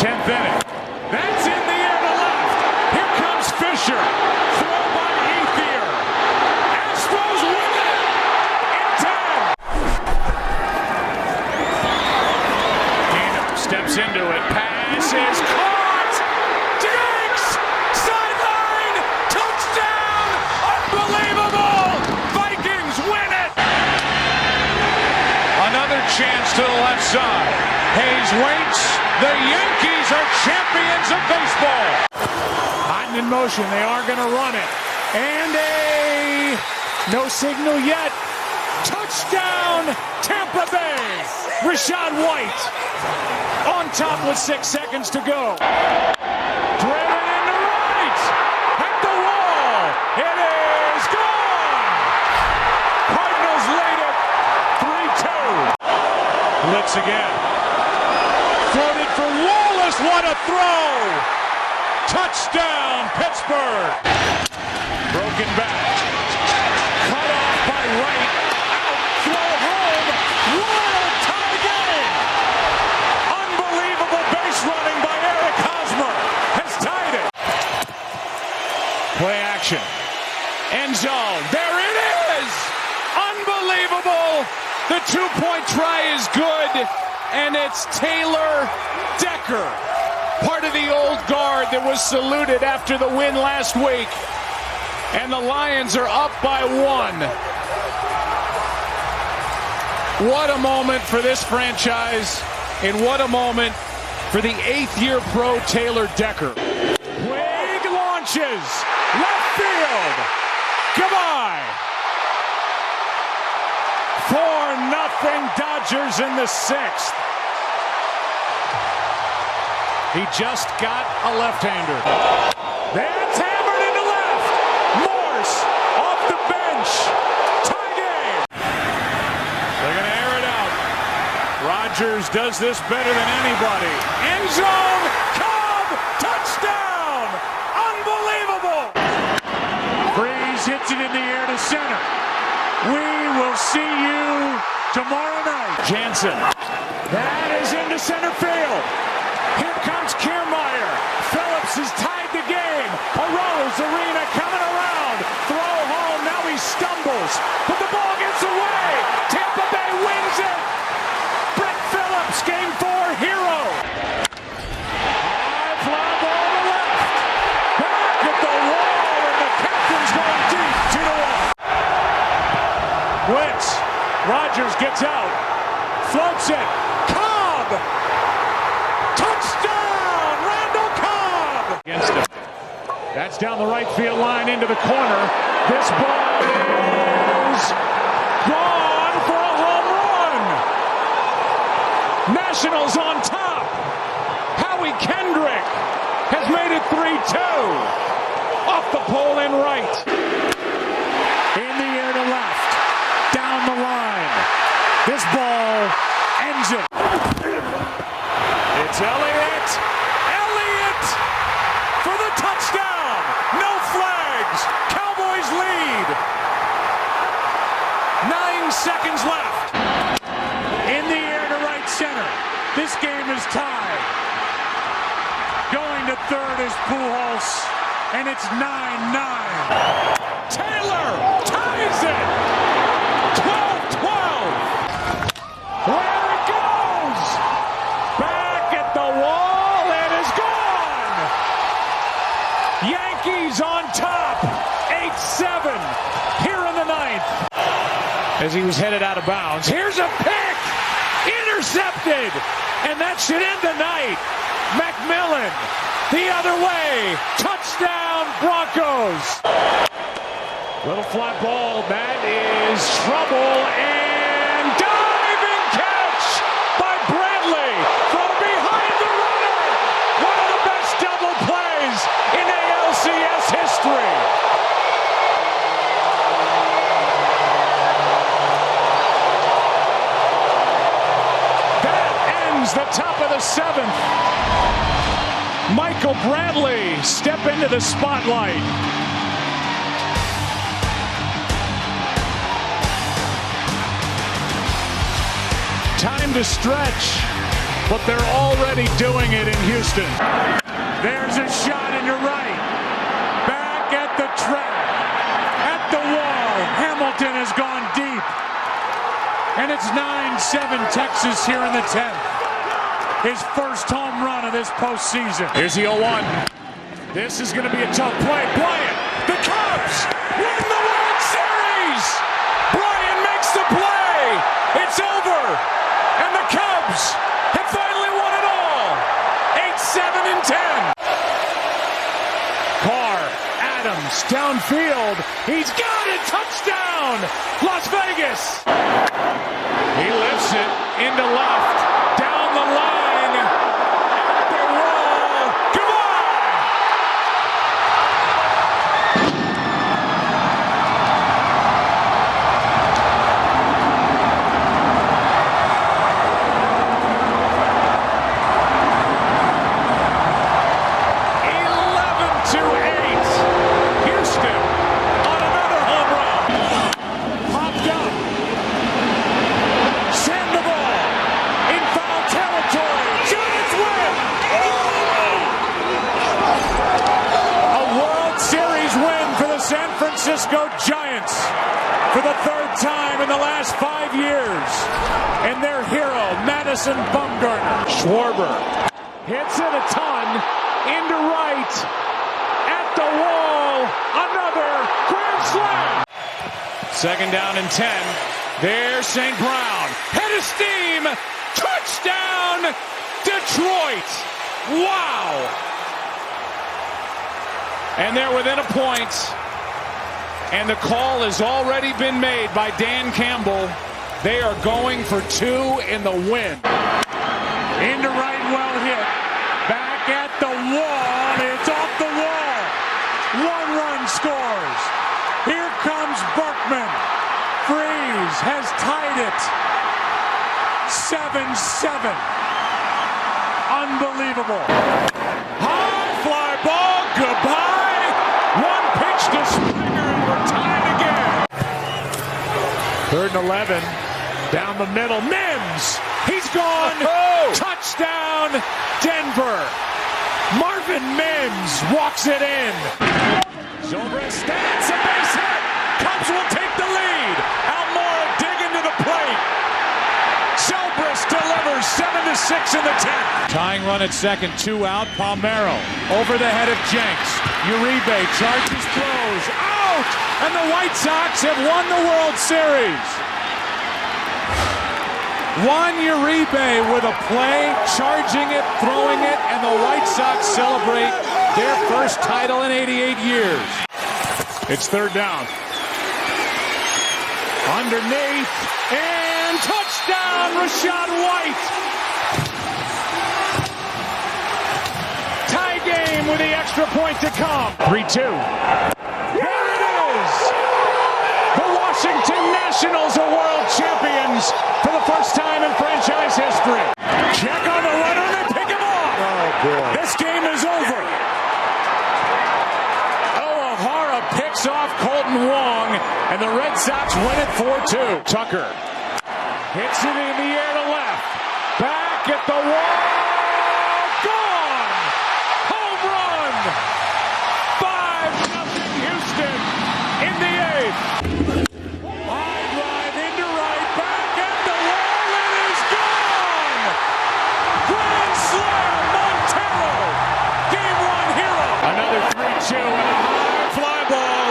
10th inning. That's in the air to left. Here comes Fisher. Throw by Ethier. Astros win it in 10. Kano steps into it. Pass is caught. Diggs! Sideline! Touchdown! Unbelievable! Vikings win it! Another chance to the left side. Hayes waits. The Yankees are champions of baseball. Hot in motion. They are going to run it. And no signal yet. Touchdown, Tampa Bay. Rashad White on top with 6 seconds to go. Driven into right. At the wall. It is gone. Cardinals lead it 3-2. Blitz again. Floated for Wallace. What a throw. Touchdown, Pittsburgh. Broken back. Cut off by Wright. Out. Throw home. What a tie game. Unbelievable base running by Eric Hosmer. Has tied it. Play action. End zone. There it is. Unbelievable. The 2-point try is good. And it's Taylor Decker, part of the old guard that was saluted after the win last week. And the Lions are up by 1. What a moment for this franchise, and what a moment for the 8th-year pro Taylor Decker. Wig launches, left field, goodbye. 4-0 Dodgers in the 6th. He just got a left-hander. That's hammered into left. Morse off the bench. Tie game. They're going to air it out. Rodgers does this better than anybody. End zone. Cobb. Touchdown. Unbelievable. Breeze hits it in the air to center. We will see you tomorrow night. Jansen. That is into center field. Here comes Kiermaier. Phillips has tied the game. Arose Arena coming around. Throw home. Now he stumbles. But the ball gets away. Tampa Bay wins it. Brett Phillips, game 4 hero. High fly ball to left. Back at the wall, and the captain's going deep. 2-1. Blitz. Rodgers gets out. Floats it. Cobb. Touchdown, Randall Cobb! Against him. That's down the right field line into the corner. This ball is gone for a home run. Nationals on top. Howie Kendrick has made it 3-2. Off the pole and right. In the air to left. Down the line. This ball ends it. It's Elliott. Elliott for the touchdown. No flags. Cowboys lead. 9 seconds left. In the air to right center. This game is tied. Going to third is Pujols, and it's 9-9. Taylor ties it. 12-12. Where it goes. Back at the wall. It is gone. Yankees on top. 8-7 here in the 9th. As he was headed out of bounds. Here's a pick. Intercepted. And that should end the night. McMillan the other way. Touchdown Broncos. Little fly ball. That is trouble. And diving catch by Bradley from behind the runner. One of the best double plays in ALCS history. That ends the top of the 7th. Michael Bradley step into the spotlight. Time to stretch. but they're already doing it in Houston. There's a shot in your right. Back at the track. At the wall. Hamilton has gone deep. And it's 9-7 Texas here in the 10th. His first home run of this postseason. Here's the 0-1. This is going to be a tough play. Bryant, the Cubs win the World Series. Bryant makes the play. It's over. And the Cubs have finally won it all. 8-7 and 10. Carr, Adams, downfield. He's got it. Touchdown. Las Vegas. He lifts it into left. Down the line. At the wall. Goodbye. Houston on another home run. Popped up. Send the ball in foul territory. Giants win. A World Series win for the San Francisco Giants for the third time in the last 5 years. And their hero, Madison Bumgarner. Schwarber hits it a ton into right. At the wall, another grand slam. Second down and 10. There's St. Brown. Head of steam. Touchdown, Detroit. Wow. And they're within a point. And the call has already been made by Dan Campbell. They are going for 2 in the win. Into right, well hit. Back at the wall. It's off the wall. 1 run scores. Here comes Berkman. Freeze has tied it. 7-7. Unbelievable. High fly ball. Goodbye. 1 pitch to Springer and we're tied again. 3rd and 11. Down the middle. Mims. He's gone. Oh. Touchdown, Denver. Marvin Mims walks it in. Zobrist stands a base hit. Cubs will take the lead. Almora digging to the plate. Zobrist delivers 7-6 in the 10th. Tying run at second, 2 out. Palmeiro over the head of Jenks. Uribe charges, throws out, and the White Sox have won the World Series. Juan Uribe with a play, charging it, throwing it, and the White Sox celebrate their first title in 88 years. It's 3rd down. Underneath, and touchdown, Rachaad White. Tie game with the extra point to come. 3-2. There it is. The Washington Nationals are world champions for the first time in franchise history. Check on the runner, they pick him off. Oh, boy. This game is over. O'Hara picks off Colton Wong, and the Red Sox win it 4-2. Tucker hits it in the air to left. Back at the wall. Gone. Home run. 5-0 Houston in the 8th. High drive into right. Back at the wall. It is gone. Grand slam. Montero. Game 1 hero. Another 3-2 and a high fly ball.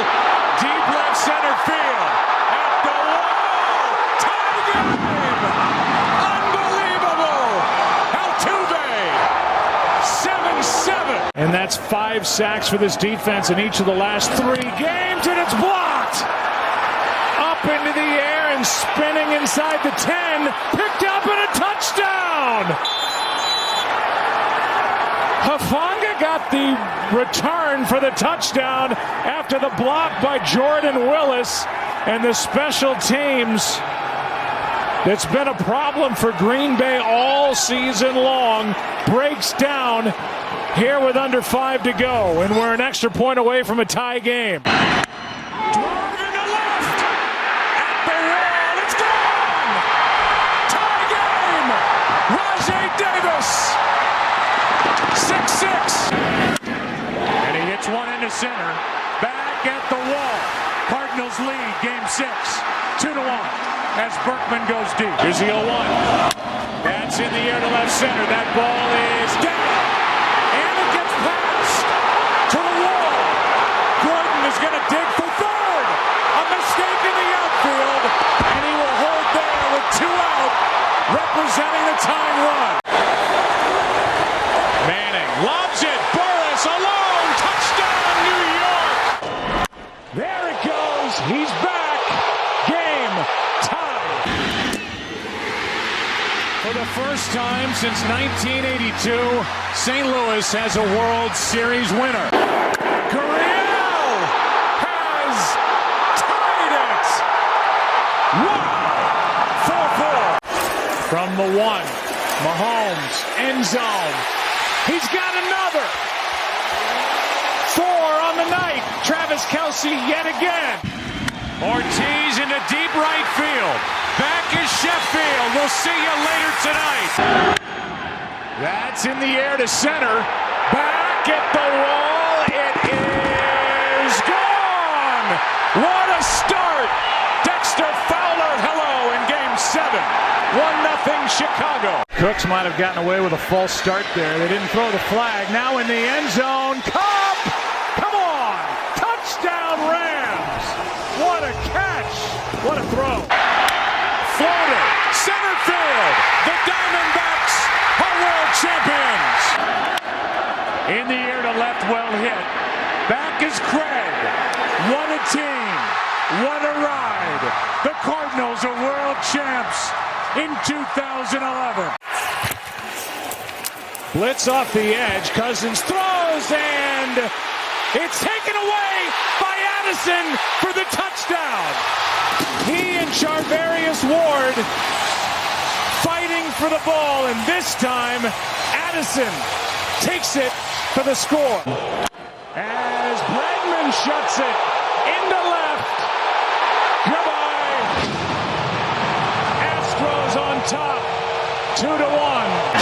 Deep left center field. At the wall. Tie game. Unbelievable. Altuve. 7-7. And that's 5 sacks for this defense in each of the last 3 games, and it's blocked. Up into the air and spinning inside the 10. Picked up and a touchdown. Hufanga got the return for the touchdown after the block by Jordan Willis, and the special teams that's been a problem for Green Bay all season long breaks down here with under 5 to go, and we're an extra point away from a tie game. Drive in the left. At the wall. It's gone. Tie game. Rajay Davis. center. Back at the wall. Cardinals lead game 6. 2-1 as Berkman goes deep. Here's the 0-1. That's in the air to left center. That ball is down. And it gets passed to the wall. Gordon is going to dig for third. A mistake in the outfield. And he will hold there with 2 out, representing the tying run. Manning lobs it. Burris alone. Touchdown, New York. There it goes. He's back. Game tied. For the first time since 1982, St. Louis has a World Series winner. Gurriel has tied it. Wow. 4-4. From the 1, Mahomes, end zone. He's got another. 4 on the night. Travis Kelce yet again. Ortiz into deep right field. Back is Sheffield. We'll see you later tonight. That's in the air to center. Back at the wall. It is gone. What a start. Dexter Fowler, hello in game 7. 1-0 Chicago. Cooks might have gotten away with a false start there. They didn't throw the flag. Now in the end zone. Cobb! Come on! Touchdown Rams! What a catch! What a throw. Floater. Center field. The Diamondbacks are world champions. In the air to left, well hit. Back is Craig. What a team. What a ride. The Cardinals are world champs in 2011. Blitz off the edge. Cousins throws, and it's taken away by Addison for the touchdown. He and Charvarius Ward fighting for the ball, and this time Addison takes it for the score. As Bregman shuts it into left. Goodbye. Astros on top. 2-1.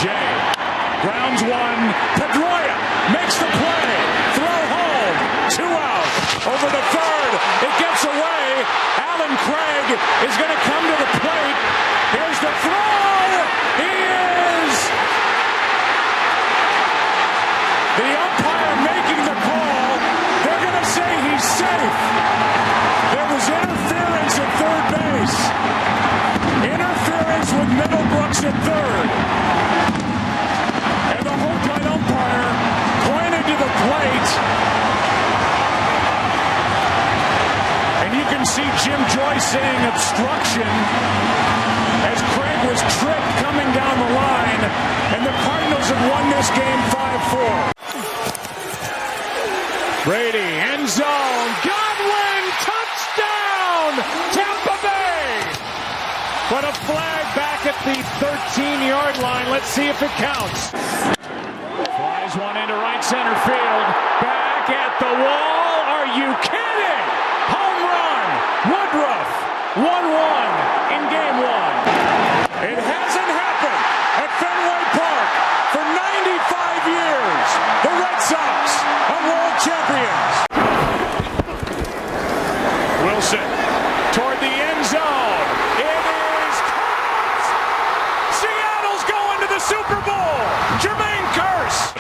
Jay grounds one. Pedroia makes the play. Throw home. 2 out. Over the third. It gets away. Alan Craig is going to come to the plate. Here's the throw. He is. The umpire making the call. They're going to say he's safe. There was interference at third base. Interference with Middlebrooks at third. And the home plate umpire pointed to the plate. And you can see Jim Joyce saying obstruction as Craig was tripped coming down the line. And the Cardinals have won this game 5-4. Brady, end zone, Godwin, touchdown, Tampa Bay. But a flag back at the 13-yard line. Let's see if it counts. Flies one into right center field. Back at the wall. Are you kidding? Home run. Woodruff. 1-1 in game 1. It hasn't happened at Fenway Park for 95 years. The Red Sox are world champions. Wilson toward the end zone. It is caught. Seattle's going to the Super Bowl. Jermaine Kearse.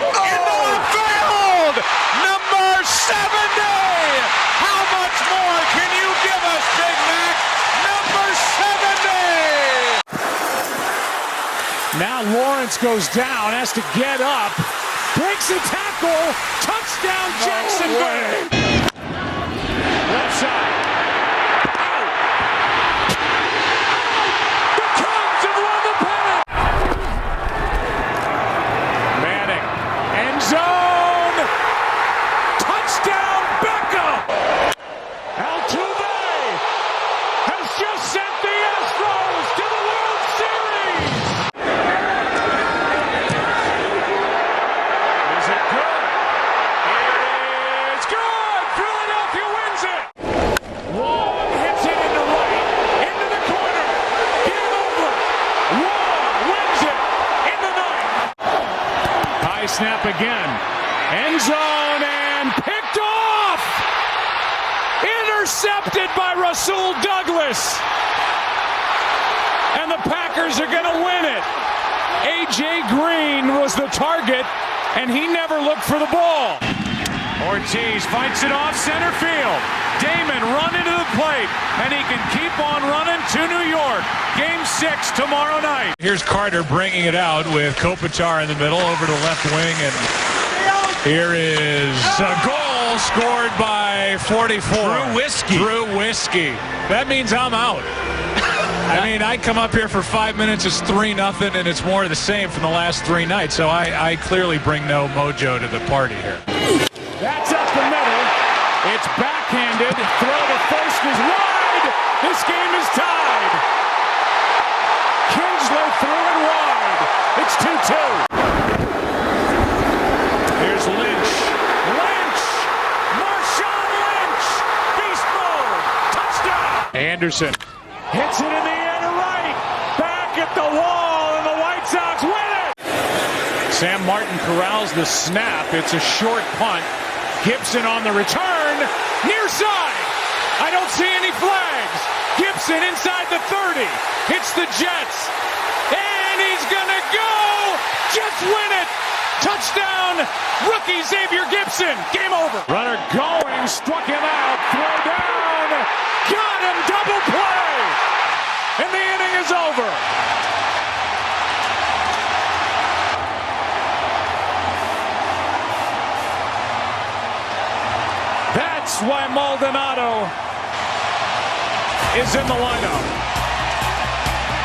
Into the field. Number 70. How much more can you give us, Big Mac? Number 70. Now Lawrence goes down, has to get up. Breaks a tackle. Touchdown Jacksonville. Left side. Out. The Cubs have won the pennant. Manning. End zone. Touchdown Beckham. Altuve has just sent the Astros to the World Series. Is it good? It is good. Philadelphia wins it. Wong hits it into right, into the corner. Game over. Wong wins it in the ninth. High snap again. End zone and and picked off. Intercepted by Rasul Douglas. And the Packers are going to win it. A.J. Green was the target, and he never looked for the ball. Ortiz fights it off center field. Damon running to the plate, and he can keep on running to New York. Game 6 tomorrow night. Here's Carter bringing it out with Kopitar in the middle over to left wing, and here is a goal scored by 44. Drew Whiskey. That means I'm out. I mean, I come up here for 5 minutes, it's 3-0, and it's more of the same from the last 3 nights, so I clearly bring no mojo to the party here. That's up the middle. It's backhanded. Throw to first is wide. This game is tied. Kinsley threw it wide. It's 2-2. Here's Lynch. Marshawn Lynch. Beast mode. Touchdown. Anderson hits it in the air to right. Back at the wall, and the White Sox win it. Sam Martin corrals the snap. It's a short punt. Gibson on the return, near side. I don't see any flags. Gibson inside the 30. Hits the Jets. And he's gonna go. Jets win it. Touchdown, rookie Xavier Gibson. Game over. Runner going, struck him out. Throw down. Got him, double play. And the inning is over. That's why Maldonado is in the lineup.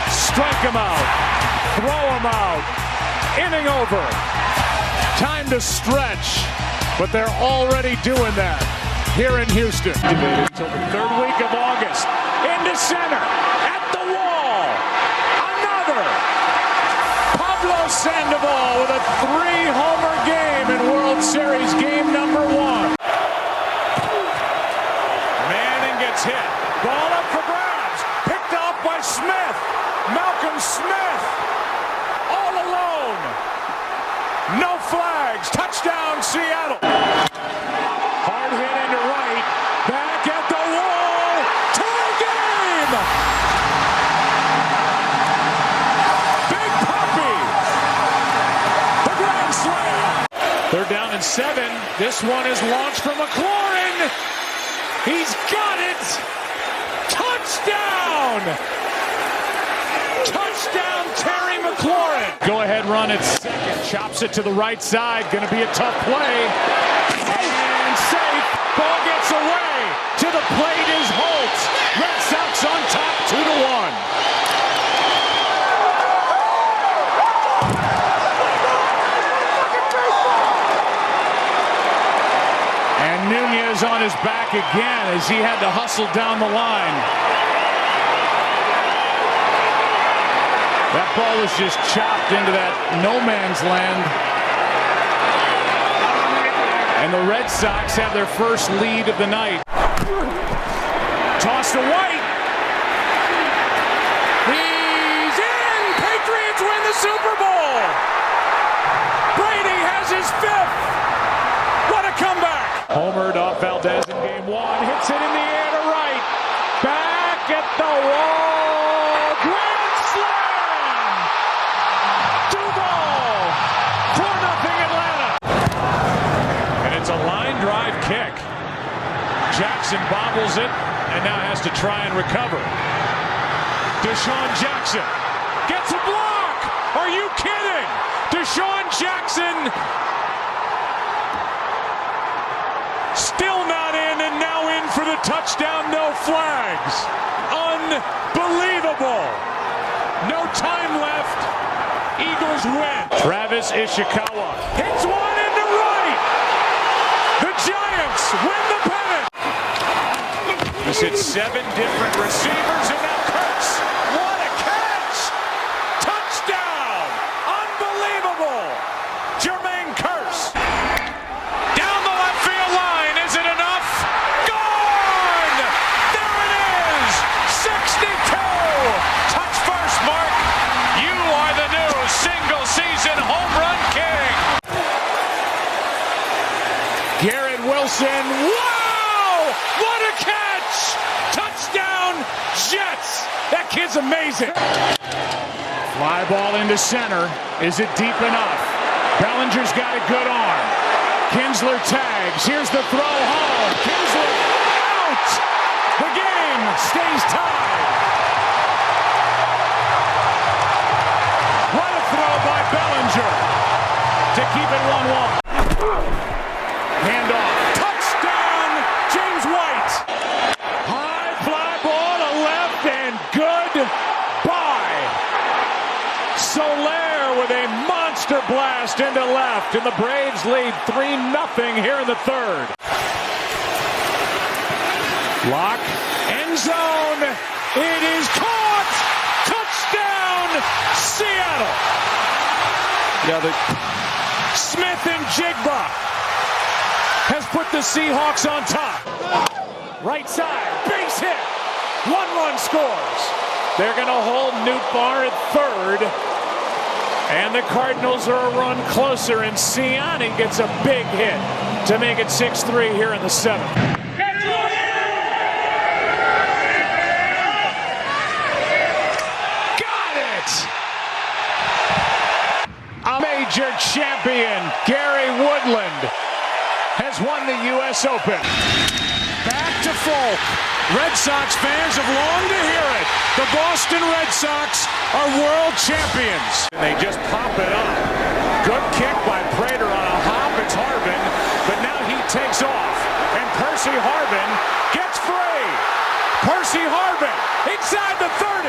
Strike him out. Throw him out. Inning over. Time to stretch. But they're already doing that here in Houston. Until the 3rd week of August. Into center. At the wall. Another. Pablo Sandoval with a 3-homer game in World Series game number 1. Hit. Ball up for grabs. Picked off by Smith. Malcolm Smith. All alone. No flags. Touchdown, Seattle. Hard hit into right. Back at the wall. Tie game. Big Puppy. The grand slam. 3rd down and 7. This one is launched from McLaurin. He's got it! Touchdown! Touchdown, Terry McLaurin! Go ahead run at second. Chops it to the right side. Gonna be a tough play. And safe. Ball gets away. To the plate is Holt. Red Sox on top 2-1. Nunez on his back again as he had to hustle down the line. That ball was just chopped into that no man's land. And the Red Sox have their first lead of the night. Toss to White. He's in! Patriots win the Super Bowl! Brady has his 5th! What a comeback! Homered off Valdez in game 1. Hits it in the air to right. Back at the wall. Grand slam. Duval. 4-0 Atlanta. And it's a line drive kick. Jackson bobbles it and now has to try and recover. Deshaun Jackson gets a block. Are you kidding? Deshaun Jackson still not in, and now in for the touchdown, no flags. Unbelievable. No time left. Eagles win. Travis Ishikawa hits one into right. The Giants win the pennant. He's hit 7 different receivers, and now Kurtz. What a catch. Touchdown. Unbelievable. Jermaine Kurtz. Garrett Wilson. Wow! What a catch! Touchdown, Jets! That kid's amazing. Fly ball into center. Is it deep enough? Bellinger's got a good arm. Kinsler tags. Here's the throw home. Kinsler out! The game stays tied. What a throw by Bellinger to keep it 1-1. Handoff. Touchdown, James White. High fly ball to left and goodbye. Soler with a monster blast into left, and the Braves lead 3-0 here in the third. Lock, end zone. It is caught. Touchdown, Seattle. Smith and Jigba has put the Seahawks on top. Right side, base hit. 1-run scores. They're going to hold Newt Barr at third. And the Cardinals are a run closer, and Siani gets a big hit to make it 6-3 here in the seventh. Got it! A major champion, Gary Woodland, has won the U.S. Open. Back to Folk. Red Sox fans have longed to hear it. The Boston Red Sox are world champions. They just pop it up. Good kick by Prater on a hop. It's Harbin, but now he takes off. And Percy Harbin gets free. Percy Harbin inside the 30.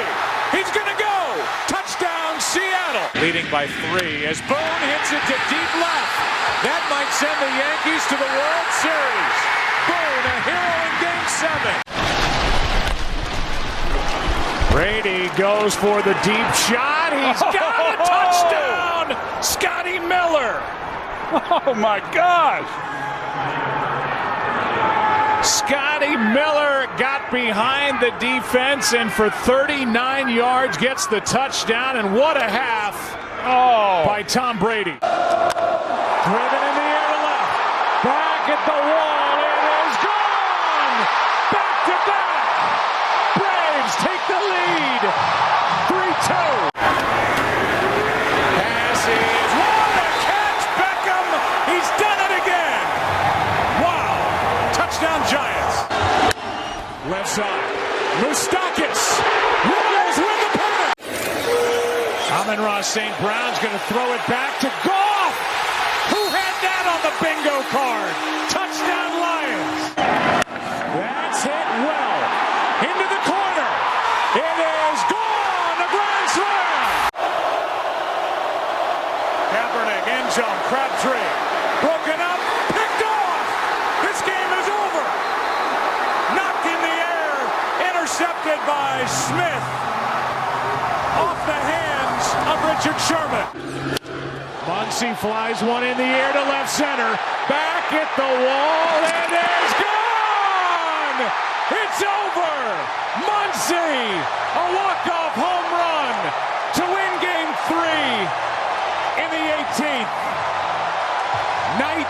He's going to go. Touchdown, Seattle. Leading by 3 as Boone hits it to deep left. That might send the Yankees to the World Series. Boone, a hero in Game 7. Brady goes for the deep shot. He's got a touchdown! Scotty Miller. Oh, my gosh. Scotty Miller got behind the defense and for 39 yards gets the touchdown. And what a half by Tom Brady. Driven in the air to left. Back at the wall. It is gone! Back to back. Braves take the lead. 3-2. Pass is what a catch. Beckham. He's done it again. Wow. Touchdown Giants. Left side. Moustakis. Royals win the pennant. Amon-Ra St. Brown's going to throw it back to Goff. Who had that on the bingo card? Touchdown Lions. That's hit well. Into the corner. It is gone. A grand slam. Kaepernick, end zone, Crabtree. Broken up, picked off. This game is over. Knocked in the air. Intercepted by Smith. Off the hands of Richard Sherman. Muncy flies one in the air to left center. Back at the wall. It is gone! It's over! Muncy, a walk-off home run to win Game 3 in the 18th. Night.